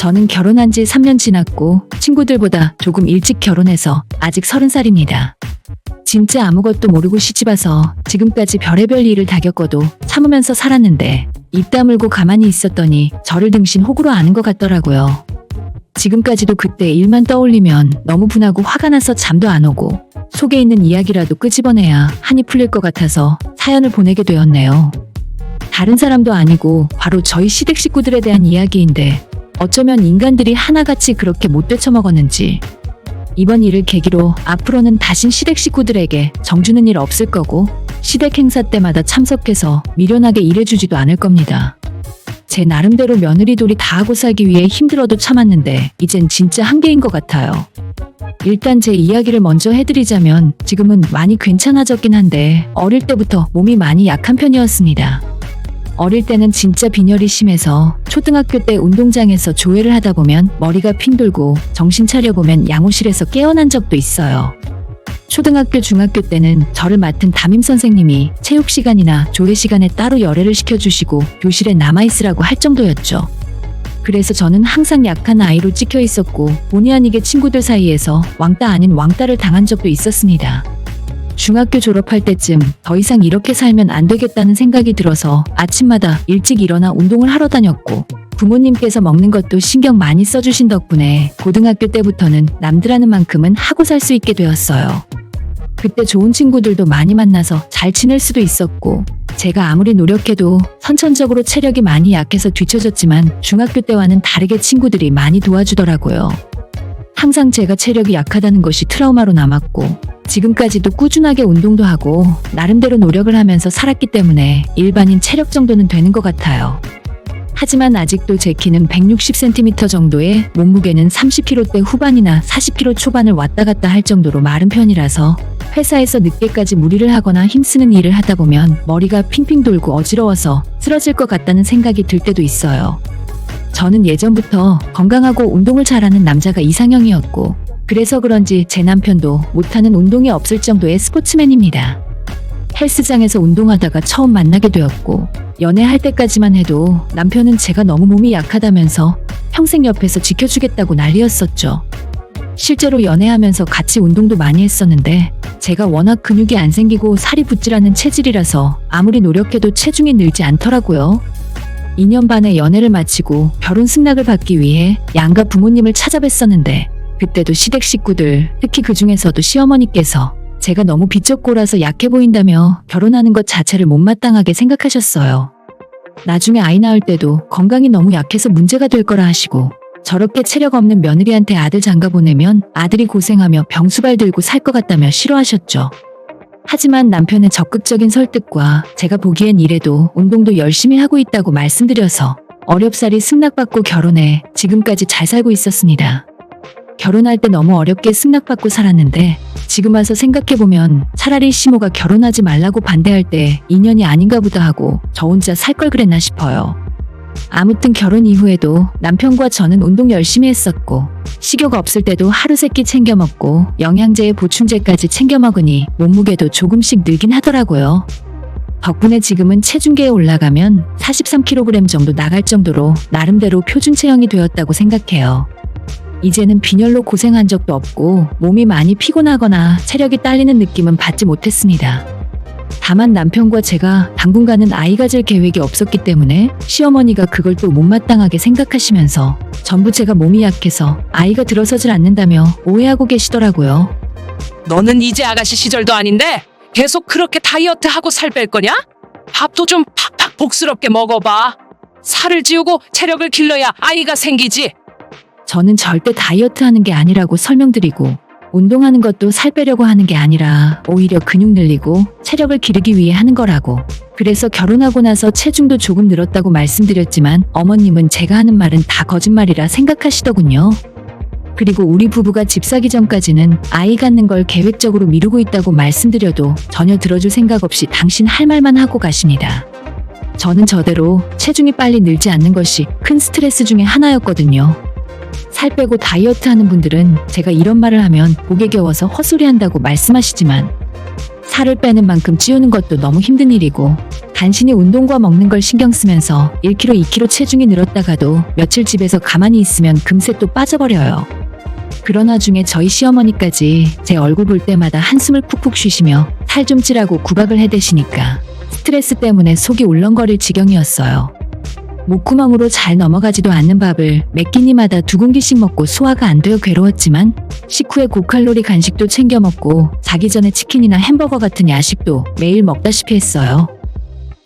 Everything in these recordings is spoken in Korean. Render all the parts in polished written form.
저는 결혼한 지 3년 지났고 친구들보다 조금 일찍 결혼해서 아직 30살입니다. 진짜 아무것도 모르고 시집와서 지금까지 별의별 일을 다 겪어도 참으면서 살았는데 입 다물고 가만히 있었더니 저를 등신 호구로 아는 것 같더라고요. 지금까지도 그때 일만 떠올리면 너무 분하고 화가 나서 잠도 안 오고 속에 있는 이야기라도 끄집어내야 한이 풀릴 것 같아서 사연을 보내게 되었네요. 다른 사람도 아니고 바로 저희 시댁 식구들에 대한 이야기인데 어쩌면 인간들이 하나같이 그렇게 못 되쳐먹었는지 이번 일을 계기로 앞으로는 다신 시댁 식구들에게 정주는 일 없을 거고 시댁 행사 때마다 참석해서 미련하게 일해주지도 않을 겁니다. 제 나름대로 며느리돌이 다 하고 살기 위해 힘들어도 참았는데 이젠 진짜 한계인 것 같아요. 일단 제 이야기를 먼저 해드리자면 지금은 많이 괜찮아졌긴 한데 어릴 때부터 몸이 많이 약한 편이었습니다. 어릴 때는 진짜 빈혈이 심해서 초등학교 때 운동장에서 조회를 하다 보면 머리가 핑 돌고 정신 차려보면 양호실에서 깨어난 적도 있어요. 초등학교 중학교 때는 저를 맡은 담임선생님이 체육 시간이나 조회 시간에 따로 열애를 시켜주시고 교실에 남아있으라고 할 정도였죠. 그래서 저는 항상 약한 아이로 찍혀 있었고 본의 아니게 친구들 사이에서 왕따 아닌 왕따를 당한 적도 있었습니다. 중학교 졸업할 때쯤 더 이상 이렇게 살면 안 되겠다는 생각이 들어서 아침마다 일찍 일어나 운동을 하러 다녔고 부모님께서 먹는 것도 신경 많이 써주신 덕분에 고등학교 때부터는 남들 하는 만큼은 하고 살 수 있게 되었어요. 그때 좋은 친구들도 많이 만나서 잘 지낼 수도 있었고 제가 아무리 노력해도 선천적으로 체력이 많이 약해서 뒤처졌지만 중학교 때와는 다르게 친구들이 많이 도와주더라고요. 항상 제가 체력이 약하다는 것이 트라우마로 남았고 지금까지도 꾸준하게 운동도 하고 나름대로 노력을 하면서 살았기 때문에 일반인 체력 정도는 되는 것 같아요. 하지만 아직도 제 키는 160cm 정도에 몸무게는 30kg대 후반이나 40kg 초반을 왔다 갔다 할 정도로 마른 편이라서 회사에서 늦게까지 무리를 하거나 힘쓰는 일을 하다 보면 머리가 핑핑 돌고 어지러워서 쓰러질 것 같다는 생각이 들 때도 있어요. 저는 예전부터 건강하고 운동을 잘하는 남자가 이상형이었고 그래서 그런지 제 남편도 못하는 운동이 없을 정도의 스포츠맨입니다. 헬스장에서 운동하다가 처음 만나게 되었고 연애할 때까지만 해도 남편은 제가 너무 몸이 약하다면서 평생 옆에서 지켜주겠다고 난리였었죠. 실제로 연애하면서 같이 운동도 많이 했었는데 제가 워낙 근육이 안 생기고 살이 붙질 않는 체질이라서 아무리 노력해도 체중이 늘지 않더라고요. 2년 반의 연애를 마치고 결혼 승낙을 받기 위해 양가 부모님을 찾아뵀었는데 그때도 시댁 식구들, 특히 그 중에서도 시어머니께서 제가 너무 비쩍고라서 약해 보인다며 결혼하는 것 자체를 못마땅하게 생각하셨어요. 나중에 아이 낳을 때도 건강이 너무 약해서 문제가 될 거라 하시고 저렇게 체력 없는 며느리한테 아들 장가 보내면 아들이 고생하며 병수발 들고 살 것 같다며 싫어하셨죠. 하지만 남편의 적극적인 설득과 제가 보기엔 이래도 운동도 열심히 하고 있다고 말씀드려서 어렵사리 승낙받고 결혼해 지금까지 잘 살고 있었습니다. 결혼할 때 너무 어렵게 승낙받고 살았는데 지금 와서 생각해보면 차라리 시모가 결혼하지 말라고 반대할 때 인연이 아닌가 보다 하고 저 혼자 살 걸 그랬나 싶어요. 아무튼 결혼 이후에도 남편과 저는 운동 열심히 했었고 식욕 없을 때도 하루 세 끼 챙겨 먹고 영양제에 보충제까지 챙겨 먹으니 몸무게도 조금씩 늘긴 하더라고요. 덕분에 지금은 체중계에 올라가면 43kg 정도 나갈 정도로 나름대로 표준 체형이 되었다고 생각해요. 이제는 빈혈로 고생한 적도 없고 몸이 많이 피곤하거나 체력이 딸리는 느낌은 받지 못했습니다. 다만 남편과 제가 당분간은 아이 가질 계획이 없었기 때문에 시어머니가 그걸 또 못마땅하게 생각하시면서 전부 제가 몸이 약해서 아이가 들어서질 않는다며 오해하고 계시더라고요. 너는 이제 아가씨 시절도 아닌데 계속 그렇게 다이어트하고 살 뺄 거냐? 밥도 좀 팍팍 복스럽게 먹어봐. 살을 찌우고 체력을 길러야 아이가 생기지. 저는 절대 다이어트 하는 게 아니라고 설명드리고 운동하는 것도 살 빼려고 하는 게 아니라 오히려 근육 늘리고 체력을 기르기 위해 하는 거라고. 그래서 결혼하고 나서 체중도 조금 늘었다고 말씀드렸지만 어머님은 제가 하는 말은 다 거짓말이라 생각하시더군요. 그리고 우리 부부가 집 사기 전까지는 아이 갖는 걸 계획적으로 미루고 있다고 말씀드려도 전혀 들어줄 생각 없이 당신 할 말만 하고 가십니다. 저는 저대로 체중이 빨리 늘지 않는 것이 큰 스트레스 중에 하나였거든요. 살 빼고 다이어트 하는 분들은 제가 이런 말을 하면 목에 겨워서 헛소리한다고 말씀하시지만 살을 빼는 만큼 찌우는 것도 너무 힘든 일이고 간신히 운동과 먹는 걸 신경 쓰면서 1kg, 2kg 체중이 늘었다가도 며칠 집에서 가만히 있으면 금세 또 빠져버려요. 그런 와중에 저희 시어머니까지 제 얼굴 볼 때마다 한숨을 푹푹 쉬시며 살 좀 찌라고 구박을 해대시니까 스트레스 때문에 속이 울렁거릴 지경이었어요. 목구멍으로 잘 넘어가지도 않는 밥을 몇 끼니마다 2공기씩 먹고 소화가 안 되어 괴로웠지만 식후에 고칼로리 간식도 챙겨 먹고 자기 전에 치킨이나 햄버거 같은 야식도 매일 먹다시피 했어요.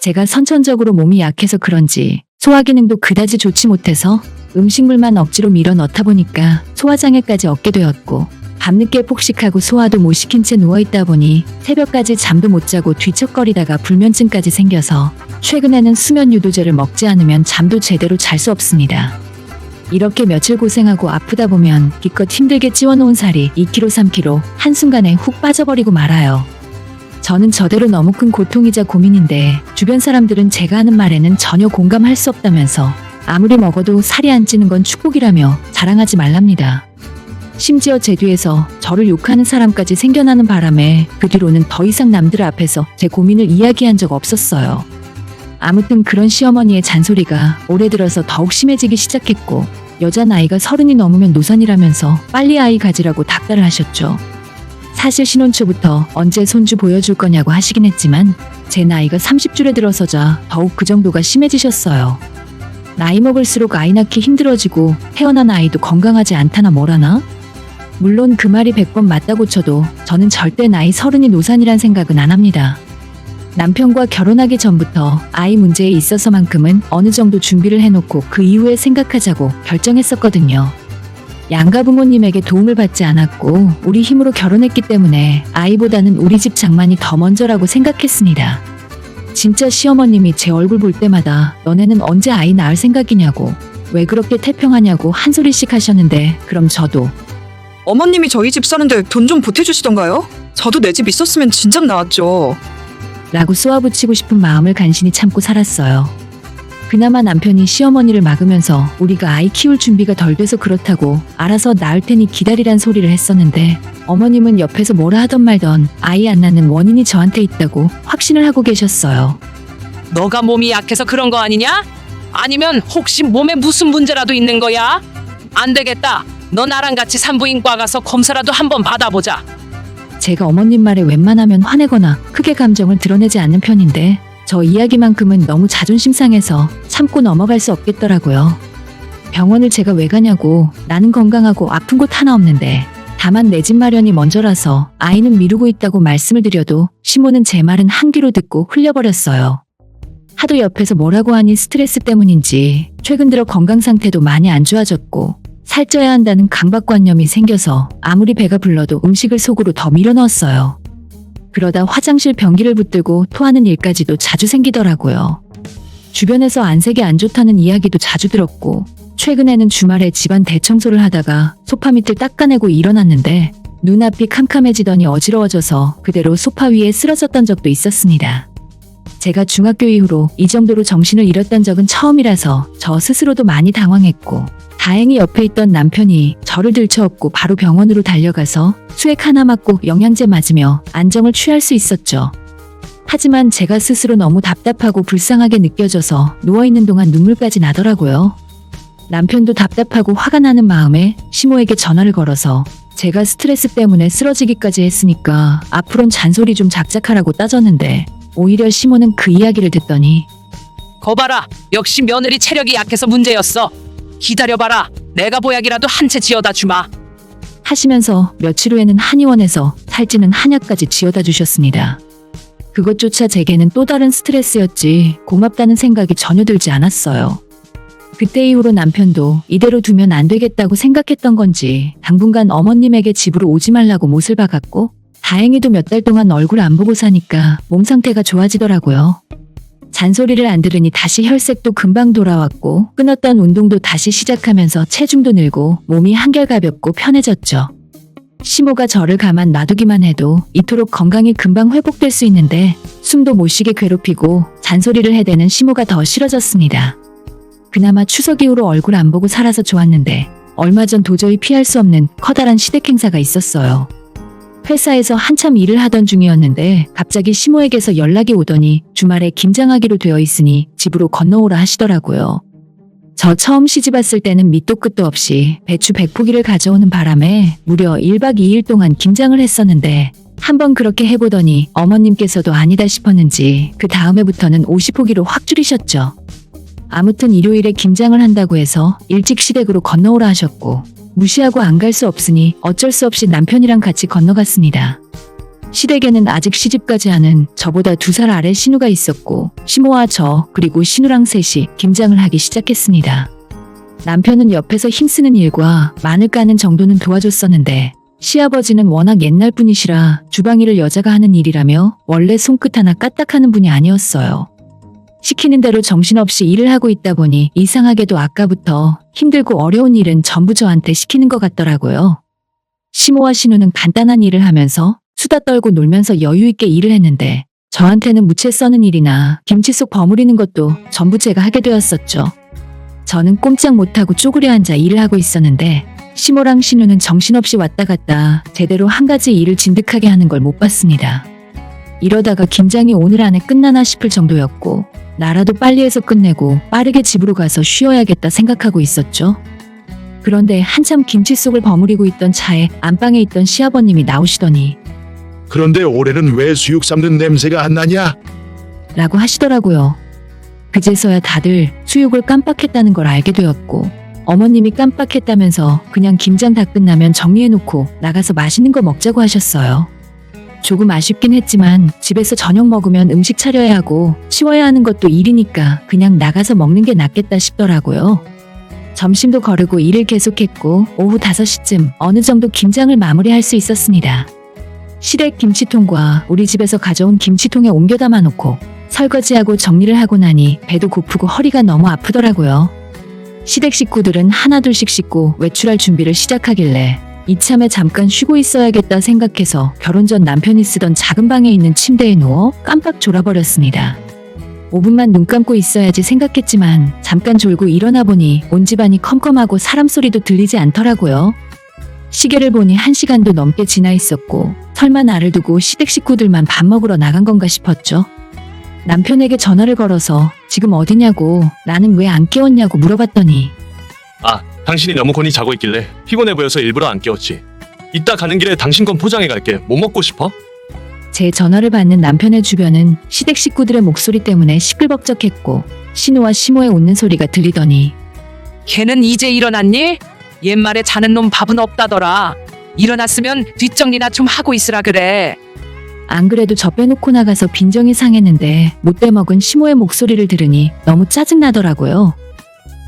제가 선천적으로 몸이 약해서 그런지 소화 기능도 그다지 좋지 못해서 음식물만 억지로 밀어 넣다 보니까 소화장애까지 얻게 되었고 밤늦게 폭식하고 소화도 못 시킨 채 누워있다 보니 새벽까지 잠도 못 자고 뒤척거리다가 불면증까지 생겨서 최근에는 수면 유도제를 먹지 않으면 잠도 제대로 잘 수 없습니다. 이렇게 며칠 고생하고 아프다 보면 기껏 힘들게 찌워놓은 살이 2kg, 3kg 한순간에 훅 빠져버리고 말아요. 저는 저대로 너무 큰 고통이자 고민인데 주변 사람들은 제가 하는 말에는 전혀 공감할 수 없다면서 아무리 먹어도 살이 안 찌는 건 축복이라며 자랑하지 말랍니다. 심지어 제 뒤에서 저를 욕하는 사람까지 생겨나는 바람에 그 뒤로는 더 이상 남들 앞에서 제 고민을 이야기한 적 없었어요. 아무튼 그런 시어머니의 잔소리가 올해 들어서 더욱 심해지기 시작했고 여자 나이가 30이 넘으면 노산이라면서 빨리 아이 가지라고 닥달을 하셨죠. 사실 신혼 초부터 언제 손주 보여줄 거냐고 하시긴 했지만 제 나이가 30줄에 들어서자 더욱 그 정도가 심해지셨어요. 나이 먹을수록 아이 낳기 힘들어지고 태어난 아이도 건강하지 않다나 뭐라나? 물론 그 말이 100번 맞다고 쳐도 저는 절대 나이 30이 노산이란 생각은 안 합니다. 남편과 결혼하기 전부터 아이 문제에 있어서만큼은 어느 정도 준비를 해놓고 그 이후에 생각하자고 결정했었거든요. 양가 부모님에게 도움을 받지 않았고 우리 힘으로 결혼했기 때문에 아이보다는 우리 집 장만이 더 먼저라고 생각했습니다. 진짜 시어머님이 제 얼굴 볼 때마다 너네는 언제 아이 낳을 생각이냐고 왜 그렇게 태평하냐고 한 소리씩 하셨는데 그럼 저도 어머님이 저희 집 사는데 돈 좀 보태주시던가요? 저도 내 집 있었으면 진작 나왔죠. 라고 쏘아붙이고 싶은 마음을 간신히 참고 살았어요. 그나마 남편이 시어머니를 막으면서 우리가 아이 키울 준비가 덜 돼서 그렇다고 알아서 낳을 테니 기다리란 소리를 했었는데 어머님은 옆에서 뭐라 하던 말던 아이 안 낳는 원인이 저한테 있다고 확신을 하고 계셨어요. 너가 몸이 약해서 그런 거 아니냐? 아니면 혹시 몸에 무슨 문제라도 있는 거야? 안 되겠다. 너 나랑 같이 산부인과 가서 검사라도 한번 받아보자. 제가 어머님 말에 웬만하면 화내거나 크게 감정을 드러내지 않는 편인데 저 이야기만큼은 너무 자존심 상해서 참고 넘어갈 수 없겠더라고요. 병원을 제가 왜 가냐고 나는 건강하고 아픈 곳 하나 없는데 다만 내 집 마련이 먼저라서 아이는 미루고 있다고 말씀을 드려도 시모는 제 말은 한 귀로 듣고 흘려버렸어요. 하도 옆에서 뭐라고 하니 스트레스 때문인지 최근 들어 건강 상태도 많이 안 좋아졌고 살쪄야 한다는 강박관념이 생겨서 아무리 배가 불러도 음식을 속으로 더 밀어넣었어요. 그러다 화장실 변기를 붙들고 토하는 일까지도 자주 생기더라고요. 주변에서 안색이 안 좋다는 이야기도 자주 들었고 최근에는 주말에 집안 대청소를 하다가 소파 밑을 닦아내고 일어났는데 눈앞이 캄캄해지더니 어지러워져서 그대로 소파 위에 쓰러졌던 적도 있었습니다. 제가 중학교 이후로 이 정도로 정신을 잃었던 적은 처음이라서 저 스스로도 많이 당황했고 다행히 옆에 있던 남편이 저를 들쳐업고 바로 병원으로 달려가서 수액 하나 맞고 영양제 맞으며 안정을 취할 수 있었죠. 하지만 제가 스스로 너무 답답하고 불쌍하게 느껴져서 누워있는 동안 눈물까지 나더라고요. 남편도 답답하고 화가 나는 마음에 시모에게 전화를 걸어서 제가 스트레스 때문에 쓰러지기까지 했으니까 앞으론 잔소리 좀 작작하라고 따졌는데 오히려 시모는 그 이야기를 듣더니 거봐라. 역시 며느리 체력이 약해서 문제였어. 기다려봐라. 내가 보약이라도 한 채 지어다 주마. 하시면서 며칠 후에는 한의원에서 살찌는 한약까지 지어다 주셨습니다. 그것조차 제게는 또 다른 스트레스였지 고맙다는 생각이 전혀 들지 않았어요. 그때 이후로 남편도 이대로 두면 안 되겠다고 생각했던 건지 당분간 어머님에게 집으로 오지 말라고 못을 박았고 다행히도 몇 달 동안 얼굴 안 보고 사니까 몸 상태가 좋아지더라고요. 잔소리를 안 들으니 다시 혈색도 금방 돌아왔고 끊었던 운동도 다시 시작하면서 체중도 늘고 몸이 한결 가볍고 편해졌죠. 시모가 저를 가만 놔두기만 해도 이토록 건강이 금방 회복될 수 있는데 숨도 못 쉬게 괴롭히고 잔소리를 해대는 시모가 더 싫어졌습니다. 그나마 추석 이후로 얼굴 안 보고 살아서 좋았는데 얼마 전 도저히 피할 수 없는 커다란 시댁 행사가 있었어요. 회사에서 한참 일을 하던 중이었는데 갑자기 시모에게서 연락이 오더니 주말에 김장하기로 되어 있으니 집으로 건너오라 하시더라고요. 저 처음 시집 왔을 때는 밑도 끝도 없이 배추 100포기를 가져오는 바람에 무려 1박 2일 동안 김장을 했었는데 한번 그렇게 해보더니 어머님께서도 아니다 싶었는지 그 다음 해부터는 50포기로 확 줄이셨죠. 아무튼 일요일에 김장을 한다고 해서 일찍 시댁으로 건너오라 하셨고 무시하고 안 갈 수 없으니 어쩔 수 없이 남편이랑 같이 건너갔습니다. 시댁에는 아직 시집까지 하는 저보다 2살 아래 신우가 있었고 시모와 저 그리고 신우랑 셋이 김장을 하기 시작했습니다. 남편은 옆에서 힘쓰는 일과 마늘 까는 정도는 도와줬었는데 시아버지는 워낙 옛날 분이시라 주방일을 여자가 하는 일이라며 원래 손끝 하나 까딱하는 분이 아니었어요. 시키는 대로 정신없이 일을 하고 있다 보니 이상하게도 아까부터 힘들고 어려운 일은 전부 저한테 시키는 것 같더라고요. 시모와 신우는 간단한 일을 하면서 수다 떨고 놀면서 여유 있게 일을 했는데 저한테는 무채 써는 일이나 김치 속 버무리는 것도 전부 제가 하게 되었었죠. 저는 꼼짝 못하고 쪼그려 앉아 일을 하고 있었는데 시모랑 신우는 정신없이 왔다 갔다 제대로 한 가지 일을 진득하게 하는 걸 못 봤습니다. 이러다가 김장이 오늘 안에 끝나나 싶을 정도였고 나라도 빨리 해서 끝내고 빠르게 집으로 가서 쉬어야겠다 생각하고 있었죠. 그런데 한참 김치 속을 버무리고 있던 차에 안방에 있던 시아버님이 나오시더니 그런데 올해는 왜 수육 삶는 냄새가 안 나냐? 라고 하시더라고요. 그제서야 다들 수육을 깜빡했다는 걸 알게 되었고 어머님이 깜빡했다면서 그냥 김장 다 끝나면 정리해놓고 나가서 맛있는 거 먹자고 하셨어요. 조금 아쉽긴 했지만 집에서 저녁 먹으면 음식 차려야 하고 치워야 하는 것도 일이니까 그냥 나가서 먹는 게 낫겠다 싶더라고요. 점심도 거르고 일을 계속했고 오후 5시쯤 어느 정도 김장을 마무리할 수 있었습니다. 시댁 김치통과 우리 집에서 가져온 김치통에 옮겨 담아놓고 설거지하고 정리를 하고 나니 배도 고프고 허리가 너무 아프더라고요. 시댁 식구들은 하나둘씩 씻고 외출할 준비를 시작하길래 이참에 잠깐 쉬고 있어야겠다 생각해서 결혼 전 남편이 쓰던 작은 방에 있는 침대에 누워 깜빡 졸아버렸습니다. 5분만 눈 감고 있어야지 생각했지만 잠깐 졸고 일어나 보니 온 집안이 컴컴하고 사람 소리도 들리지 않더라고요. 시계를 보니 1시간도 넘게 지나 있었고 설마 나를 두고 시댁 식구들만 밥 먹으러 나간 건가 싶었죠. 남편에게 전화를 걸어서 지금 어디냐고 나는 왜 안 깨웠냐고 물어봤더니 당신이 너무 곤히 자고 있길래 피곤해 보여서 일부러 안 깨웠지. 이따 가는 길에 당신 건 포장해 갈게. 뭐 먹고 싶어? 제 전화를 받는 남편의 주변은 시댁 식구들의 목소리 때문에 시끌벅적했고 신우와 시모의 웃는 소리가 들리더니 걔는 이제 일어났니? 옛말에 자는 놈 밥은 없다더라. 일어났으면 뒷정리나 좀 하고 있으라 그래. 안 그래도 저 빼놓고 나가서 빈정이 상했는데 못돼 먹은 시모의 목소리를 들으니 너무 짜증나더라고요.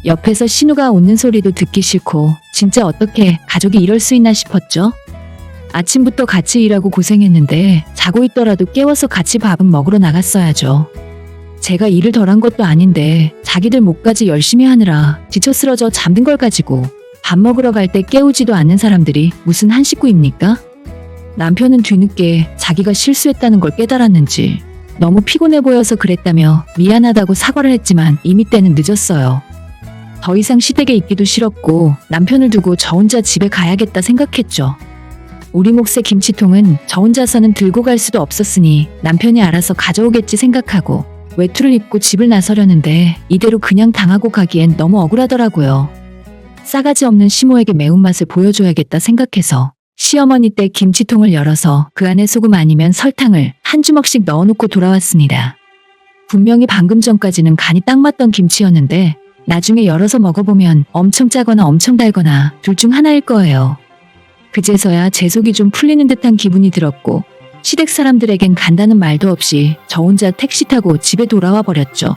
옆에서 신우가 웃는 소리도 듣기 싫고 진짜 어떻게 가족이 이럴 수 있나 싶었죠. 아침부터 같이 일하고 고생했는데 자고 있더라도 깨워서 같이 밥은 먹으러 나갔어야죠. 제가 일을 덜한 것도 아닌데 자기들 목까지 열심히 하느라 지쳐 쓰러져 잠든 걸 가지고 밥 먹으러 갈 때 깨우지도 않는 사람들이 무슨 한 식구입니까? 남편은 뒤늦게 자기가 실수했다는 걸 깨달았는지 너무 피곤해 보여서 그랬다며 미안하다고 사과를 했지만 이미 때는 늦었어요. 더 이상 시댁에 있기도 싫었고 남편을 두고 저 혼자 집에 가야겠다 생각했죠. 우리 몫의 김치통은 저 혼자서는 들고 갈 수도 없었으니 남편이 알아서 가져오겠지 생각하고 외투를 입고 집을 나서려는데 이대로 그냥 당하고 가기엔 너무 억울하더라고요. 싸가지 없는 시모에게 매운맛을 보여줘야겠다 생각해서 시어머니 댁 김치통을 열어서 그 안에 소금 아니면 설탕을 한 주먹씩 넣어놓고 돌아왔습니다. 분명히 방금 전까지는 간이 딱 맞던 김치였는데 나중에 열어서 먹어보면 엄청 짜거나 엄청 달거나 둘 중 하나일 거예요. 그제서야 제 속이 좀 풀리는 듯한 기분이 들었고 시댁 사람들에겐 간다는 말도 없이 저 혼자 택시 타고 집에 돌아와 버렸죠.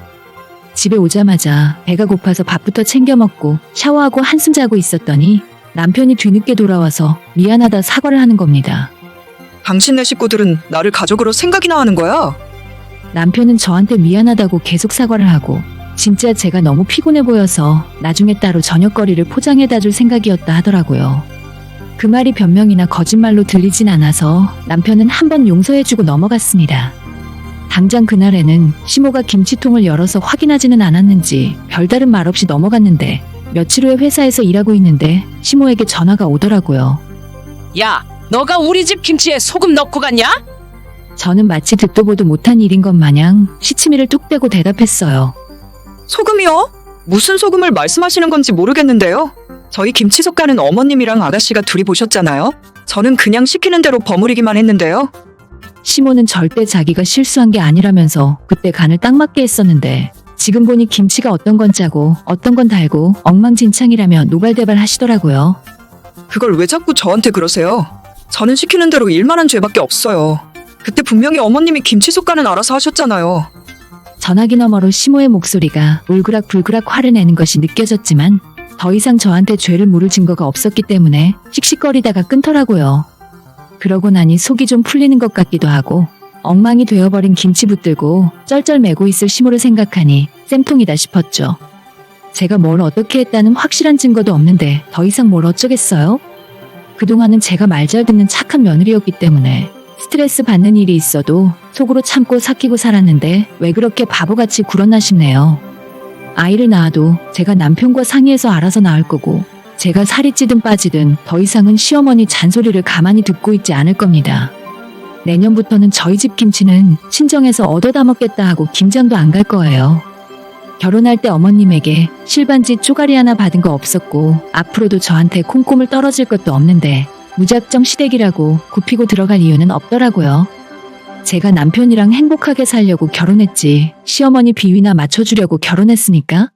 집에 오자마자 배가 고파서 밥부터 챙겨 먹고 샤워하고 한숨 자고 있었더니 남편이 뒤늦게 돌아와서 미안하다 사과를 하는 겁니다. 당신네 식구들은 나를 가족으로 생각이나 하는 거야? 남편은 저한테 미안하다고 계속 사과를 하고 진짜 제가 너무 피곤해 보여서 나중에 따로 저녁거리를 포장해다 줄 생각이었다 하더라고요. 그 말이 변명이나 거짓말로 들리진 않아서 남편은 한번 용서해주고 넘어갔습니다. 당장 그날에는 시모가 김치통을 열어서 확인하지는 않았는지 별다른 말 없이 넘어갔는데 며칠 후에 회사에서 일하고 있는데 시모에게 전화가 오더라고요. 야, 너가 우리 집 김치에 소금 넣고 갔냐? 저는 마치 듣도 보도 못한 일인 것 마냥 시치미를 뚝 떼고 대답했어요. 소금이요? 무슨 소금을 말씀하시는 건지 모르겠는데요. 저희 김치 젓가는 어머님이랑 아가씨가 둘이 보셨잖아요. 저는 그냥 시키는 대로 버무리기만 했는데요. 시모는 절대 자기가 실수한 게 아니라면서 그때 간을 딱 맞게 했었는데 지금 보니 김치가 어떤 건 짜고 어떤 건 달고 엉망진창이라며 노발대발 하시더라고요. 그걸 왜 자꾸 저한테 그러세요? 저는 시키는 대로 일만 한 죄밖에 없어요. 그때 분명히 어머님이 김치 젓가는 알아서 하셨잖아요. 전화기 너머로 시모의 목소리가 울그락불그락 화를 내는 것이 느껴졌지만 더 이상 저한테 죄를 물을 증거가 없었기 때문에 씩씩거리다가 끊더라고요. 그러고 나니 속이 좀 풀리는 것 같기도 하고 엉망이 되어버린 김치 붙들고 쩔쩔매고 있을 시모를 생각하니 쌤통이다 싶었죠. 제가 뭘 어떻게 했다는 확실한 증거도 없는데 더 이상 뭘 어쩌겠어요? 그동안은 제가 말 잘 듣는 착한 며느리였기 때문에 스트레스 받는 일이 있어도 속으로 참고 삭히고 살았는데 왜 그렇게 바보같이 굴었나 싶네요. 아이를 낳아도 제가 남편과 상의해서 알아서 낳을 거고 제가 살이 찌든 빠지든 더 이상은 시어머니 잔소리를 가만히 듣고 있지 않을 겁니다. 내년부터는 저희 집 김치는 친정에서 얻어다 먹겠다 하고 김장도 안 갈 거예요. 결혼할 때 어머님에게 실반지 쪼가리 하나 받은 거 없었고 앞으로도 저한테 콩고물 떨어질 것도 없는데 무작정 시댁이라고 굽히고 들어갈 이유는 없더라고요. 제가 남편이랑 행복하게 살려고 결혼했지 시어머니 비위나 맞춰주려고 결혼했으니까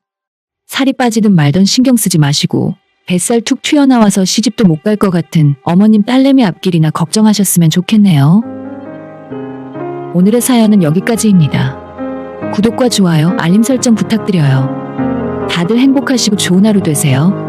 살이 빠지든 말든 신경 쓰지 마시고 뱃살 툭 튀어나와서 시집도 못 갈 것 같은 어머님 딸내미 앞길이나 걱정하셨으면 좋겠네요. 오늘의 사연은 여기까지입니다. 구독과 좋아요, 알림 설정 부탁드려요. 다들 행복하시고 좋은 하루 되세요.